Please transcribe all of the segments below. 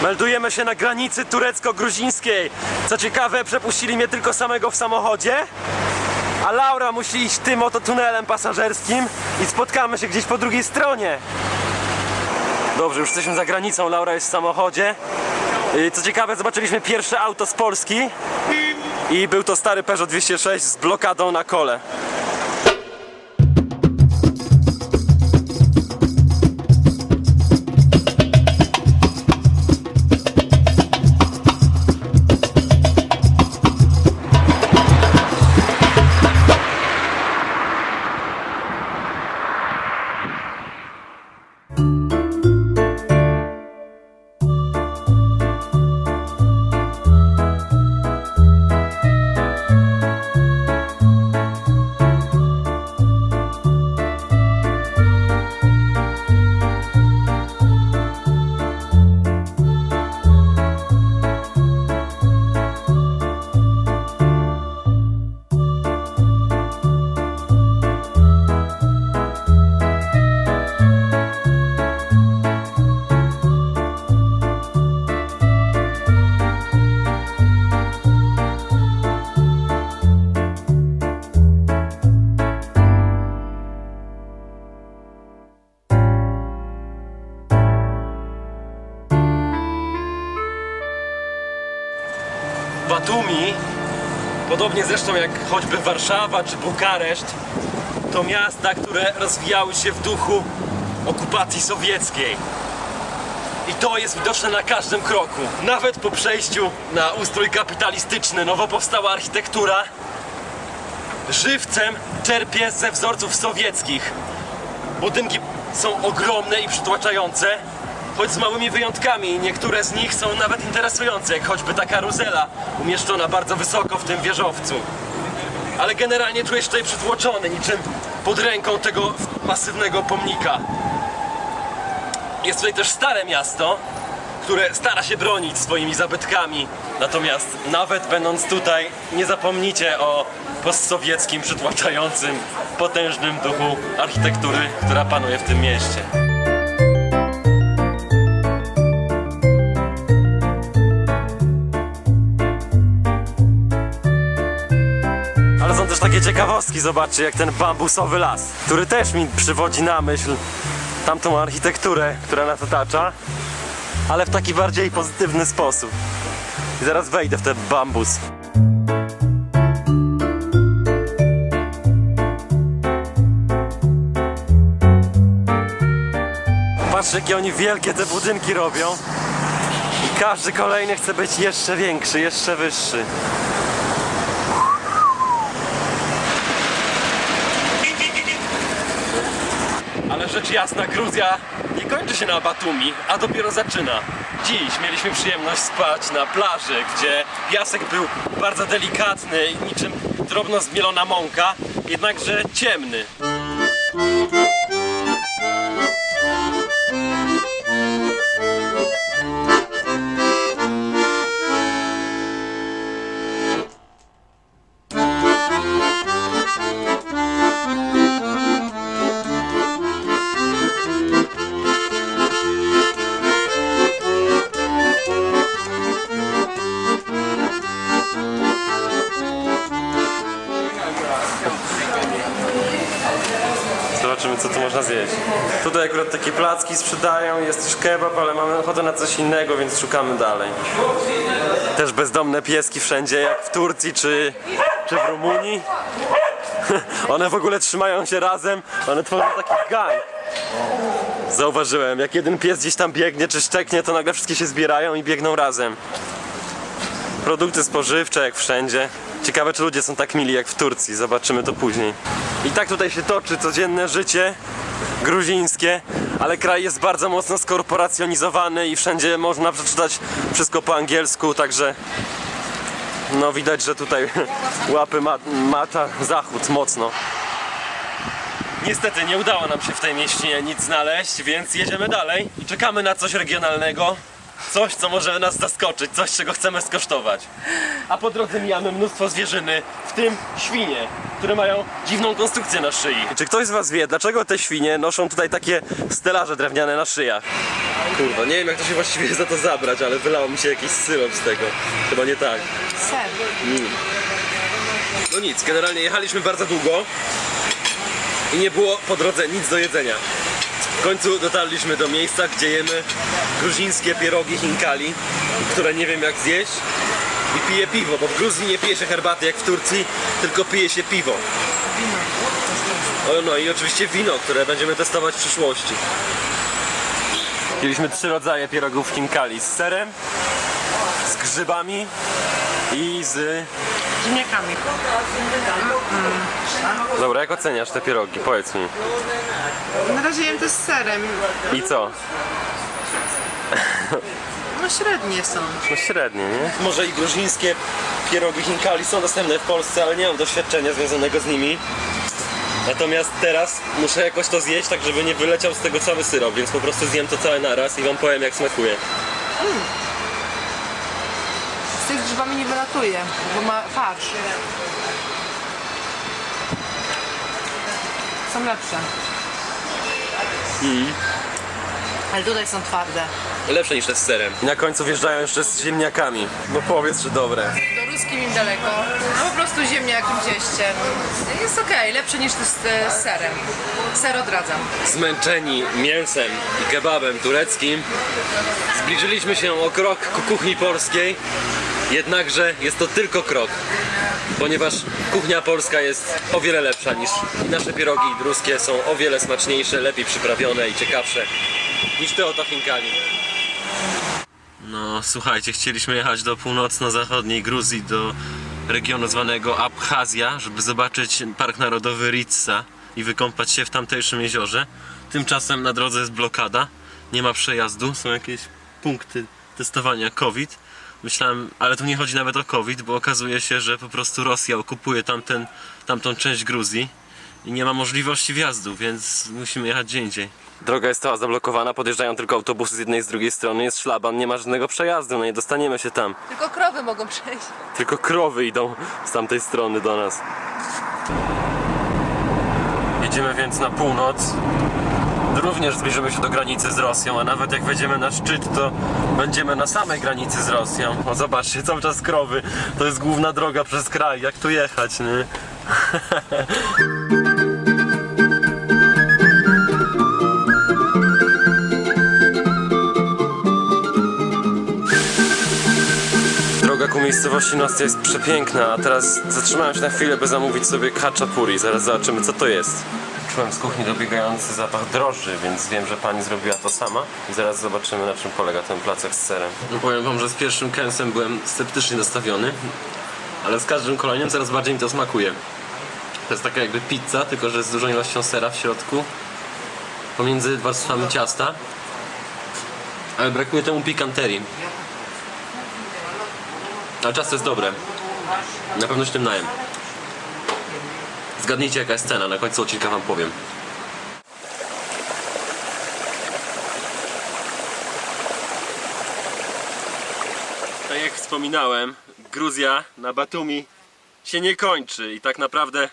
Meldujemy się na granicy turecko-gruzińskiej. Co ciekawe, przepuścili mnie tylko samego w samochodzie, a Laura musi iść tym oto tunelem pasażerskim i spotkamy się gdzieś po drugiej stronie. Dobrze, już jesteśmy za granicą, Laura jest w samochodzie. Co ciekawe, zobaczyliśmy pierwsze auto z Polski i był to stary Peugeot 206 z blokadą na kole. Batumi, podobnie zresztą jak choćby Warszawa czy Bukareszt, to miasta, które rozwijały się w duchu okupacji sowieckiej. I to jest widoczne na każdym kroku. Nawet po przejściu na ustrój kapitalistyczny, nowo powstała architektura żywcem czerpie ze wzorców sowieckich. Budynki są ogromne i przytłaczające, choć z małymi wyjątkami. Niektóre z nich są nawet interesujące, jak choćby ta karuzela umieszczona bardzo wysoko w tym wieżowcu. Ale generalnie czujesz się tutaj przytłoczony, niczym pod ręką tego masywnego pomnika. Jest tutaj też stare miasto, które stara się bronić swoimi zabytkami. Natomiast nawet będąc tutaj, nie zapomnijcie o postsowieckim, przytłaczającym, potężnym duchu architektury, która panuje w tym mieście. Ale są też takie ciekawostki, zobaczcie, jak ten bambusowy las, który też mi przywodzi na myśl tamtą architekturę, która nas otacza, ale w taki bardziej pozytywny sposób. I zaraz wejdę w ten bambus. Patrzcie, jakie oni wielkie te budynki robią. I każdy kolejny chce być jeszcze większy, jeszcze wyższy. Ale rzecz jasna, Gruzja nie kończy się na Batumi, a dopiero zaczyna. Dziś mieliśmy przyjemność spać na plaży, gdzie piasek był bardzo delikatny, niczym drobno zmielona mąka, jednakże ciemny. Zobaczymy, co tu można zjeść. Tutaj akurat takie placki sprzedają, jest też kebab, ale mamy ochotę na coś innego, więc szukamy dalej. Też bezdomne pieski wszędzie, jak w Turcji czy w Rumunii. One w ogóle trzymają się razem, one tworzą taki gang. Zauważyłem, jak jeden pies gdzieś tam biegnie czy szczeknie, to nagle wszystkie się zbierają i biegną razem. Produkty spożywcze jak wszędzie. Ciekawe, czy ludzie są tak mili jak w Turcji, zobaczymy to później. I tak tutaj się toczy codzienne życie gruzińskie, ale kraj jest bardzo mocno skorporacjonizowany i wszędzie można przeczytać wszystko po angielsku, także no widać, że tutaj łapy macza zachód mocno. Niestety nie udało nam się w tej mieścinie nic znaleźć, więc jedziemy dalej i czekamy na coś regionalnego. Coś, co może nas zaskoczyć, coś, czego chcemy skosztować. A po drodze mijamy mnóstwo zwierzyny, w tym świnie, które mają dziwną konstrukcję na szyi. Czy ktoś z was wie, dlaczego te świnie noszą tutaj takie stelaże drewniane na szyjach? Kurwa, nie wiem jak to się właściwie za to zabrać, ale wylało mi się jakiś syrop z tego. Chyba nie tak. Ser. No nic, generalnie jechaliśmy bardzo długo i nie było po drodze nic do jedzenia. W końcu dotarliśmy do miejsca, gdzie jemy gruzińskie pierogi hinkali, które nie wiem jak zjeść, i piję piwo, bo w Gruzji nie pije się herbaty jak w Turcji, tylko pije się piwo. No i oczywiście wino, które będziemy testować w przyszłości. Mieliśmy 3 rodzaje pierogów hinkali: z serem, z grzybami i z... ziemniakami. Dobra, jak oceniasz te pierogi? Powiedz mi. Na razie jem to z serem. I co? No średnie są. No średnie, nie? Może i gruzińskie pierogi hinkali są dostępne w Polsce, ale nie mam doświadczenia związanego z nimi. Natomiast teraz muszę jakoś to zjeść, tak żeby nie wyleciał z tego cały syrop, więc po prostu zjem to całe naraz i wam powiem jak smakuje. Z tych grzybami nie wylatuje, bo ma farsz. Są lepsze. Ale tutaj są twarde. Lepsze niż te z serem. I na końcu wjeżdżają jeszcze z ziemniakami. No powiedz, czy dobre. Do ruskim im daleko. No po prostu ziemniak w cieście. Jest okej, lepsze niż z serem. Ser odradzam. Zmęczeni mięsem i kebabem tureckim zbliżyliśmy się o krok ku kuchni polskiej. Jednakże jest to tylko krok, ponieważ kuchnia polska jest o wiele lepsza niż nasze pierogi ruskie, są o wiele smaczniejsze, lepiej przyprawione i ciekawsze niż te oto hinkali. No słuchajcie, chcieliśmy jechać do północno-zachodniej Gruzji, do regionu zwanego Abchazja, żeby zobaczyć Park Narodowy Ritsa i wykąpać się w tamtejszym jeziorze. Tymczasem na drodze jest blokada, nie ma przejazdu, są jakieś punkty testowania COVID. Myślałem, ale tu nie chodzi nawet o COVID, bo okazuje się, że po prostu Rosja okupuje tamtą część Gruzji i nie ma możliwości wjazdu, więc musimy jechać gdzie indziej. Droga jest cała zablokowana, podjeżdżają tylko autobusy z jednej i z drugiej strony, jest szlaban, nie ma żadnego przejazdu, no nie dostaniemy się tam. Tylko krowy mogą przejść. Tylko krowy idą z tamtej strony do nas. Jedziemy więc na północ. Również zbliżymy się do granicy z Rosją, a nawet jak wejdziemy na szczyt, to będziemy na samej granicy z Rosją. O, zobaczcie, cały czas krowy. To jest główna droga przez kraj. Jak tu jechać, nie? Droga ku miejscowości Nostia jest przepiękna, a teraz zatrzymałem się na chwilę, by zamówić sobie khaczapuri. Zaraz zobaczymy, co to jest. Czułem z kuchni dobiegający zapach drożdży, więc wiem, że pani zrobiła to sama. I zaraz zobaczymy, na czym polega ten placek z serem. No powiem wam, że z pierwszym kęsem byłem sceptycznie nastawiony, ale z każdym kolejnym coraz bardziej mi to smakuje. To jest taka jakby pizza, tylko że z dużą ilością sera w środku, pomiędzy warstwami ciasta, ale brakuje temu pikanterii. Ale ciasto jest dobre. Na pewno się tym najem. Zgadnijcie jaka jest cena, na końcu odcinka wam powiem. Tak jak wspominałem, Gruzja na Batumi się nie kończy i tak naprawdę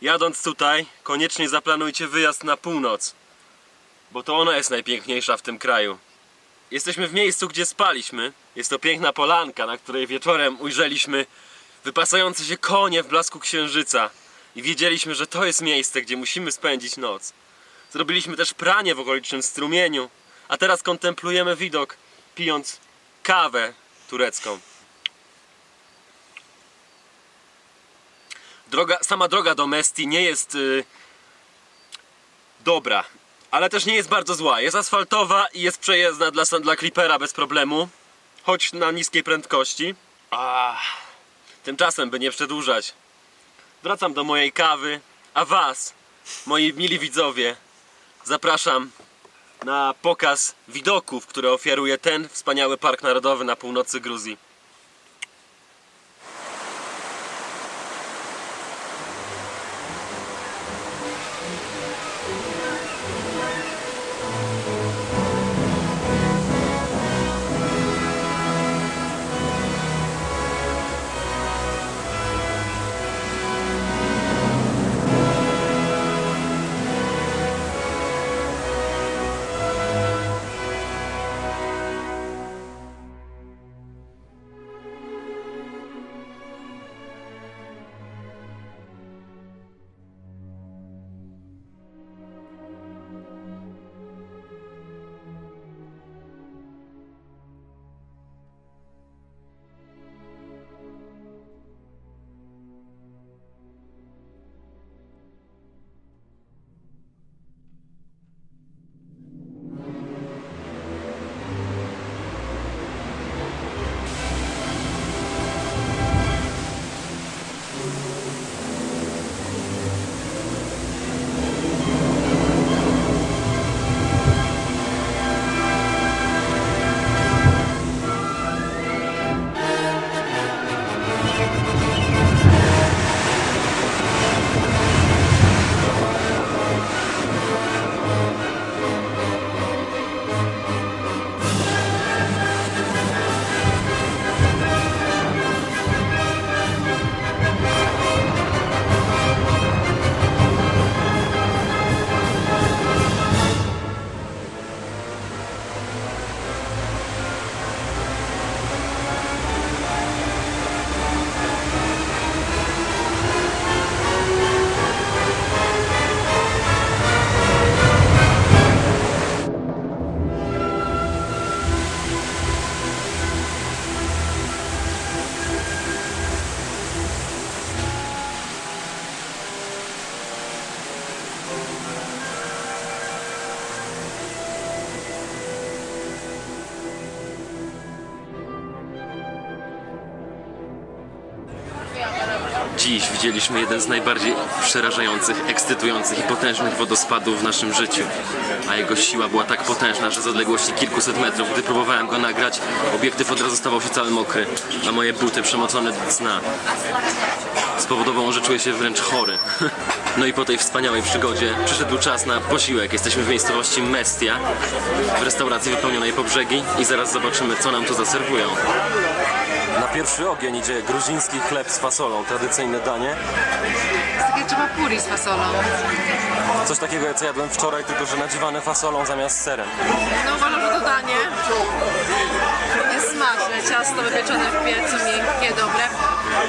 jadąc tutaj koniecznie zaplanujcie wyjazd na północ, bo to ona jest najpiękniejsza w tym kraju. Jesteśmy w miejscu, gdzie spaliśmy. Jest to piękna polanka, na której wieczorem ujrzeliśmy wypasające się konie w blasku księżyca. I wiedzieliśmy, że to jest miejsce, gdzie musimy spędzić noc. Zrobiliśmy też pranie w okolicznym strumieniu. A teraz kontemplujemy widok, pijąc kawę turecką. Sama droga do Mesti nie jest dobra, ale też nie jest bardzo zła. Jest asfaltowa i jest przejezdna dla Clippera bez problemu, choć na niskiej prędkości. Tymczasem, by nie przedłużać, wracam do mojej kawy, a was, moi mili widzowie, zapraszam na pokaz widoków, które oferuje ten wspaniały park narodowy na północy Gruzji. Dziś widzieliśmy jeden z najbardziej przerażających, ekscytujących i potężnych wodospadów w naszym życiu. A jego siła była tak potężna, że z odległości kilkuset metrów, gdy próbowałem go nagrać, obiektyw od razu stawał się cały mokry, a moje buty przemocone do cna. Spowodował, że czuję się wręcz chory. No i po tej wspaniałej przygodzie przyszedł czas na posiłek. Jesteśmy w miejscowości Mestia, w restauracji wypełnionej po brzegi i zaraz zobaczymy, co nam tu zaserwują. Na pierwszy ogień idzie gruziński chleb z fasolą, tradycyjne danie. Jest takie chapapuri z fasolą. Coś takiego, co jadłem wczoraj, tylko że nadziewane fasolą zamiast serem. No uważam, że to danie jest smaczne. Ciasto wypieczone w piecu, miękkie, dobre.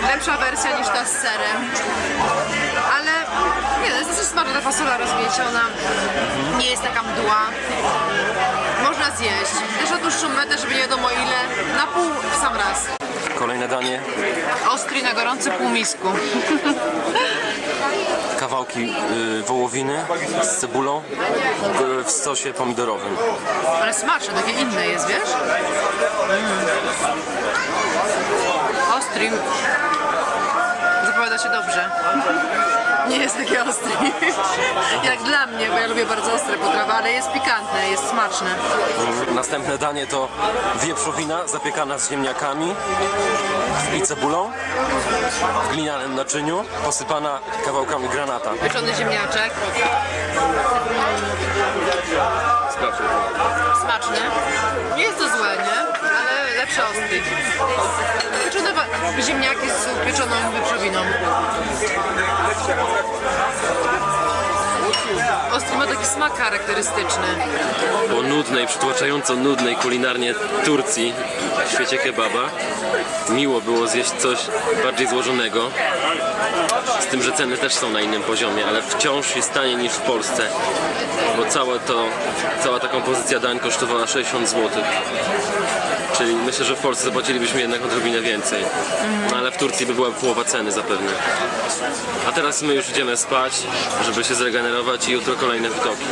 Lepsza wersja niż ta z serem. Ale nie, to jest dosyć smaczna ta fasola rozmieciona. Nie jest taka mdła. Można zjeść. Też na dłuższą metę, żeby nie wiadomo ile. Na pół w sam raz. Kolejne danie, Ostry na gorący półmisku. kawałki wołowiny z cebulą w sosie pomidorowym. Ale smaczne, takie inne jest, wiesz? Ostry. Zapowiada się dobrze. Nie jest takie ostry. Jak dla mnie, bo ja lubię bardzo ostre potrawy, ale jest pikantne, jest smaczne. Następne danie to wieprzowina zapiekana z ziemniakami i cebulą w glinianym naczyniu, posypana kawałkami granata. Pieczony ziemniaczek. Smaczny. Nie jest to złe, nie? Ale lepsze ostry. Pieczone ziemniaki z pieczoną wieprzowiną. Ostry ma taki smak charakterystyczny. Po nudnej, przytłaczająco nudnej kulinarnie Turcji w świecie kebaba miło było zjeść coś bardziej złożonego. Z tym, że ceny też są na innym poziomie, ale wciąż jest taniej niż w Polsce, bo cała ta kompozycja dań kosztowała 60 zł. Czyli myślę, że w Polsce zapłacilibyśmy jednak odrobinę więcej. No, ale w Turcji by była połowa ceny zapewne. A teraz my już idziemy spać, żeby się zregenerować i jutro kolejne widoki.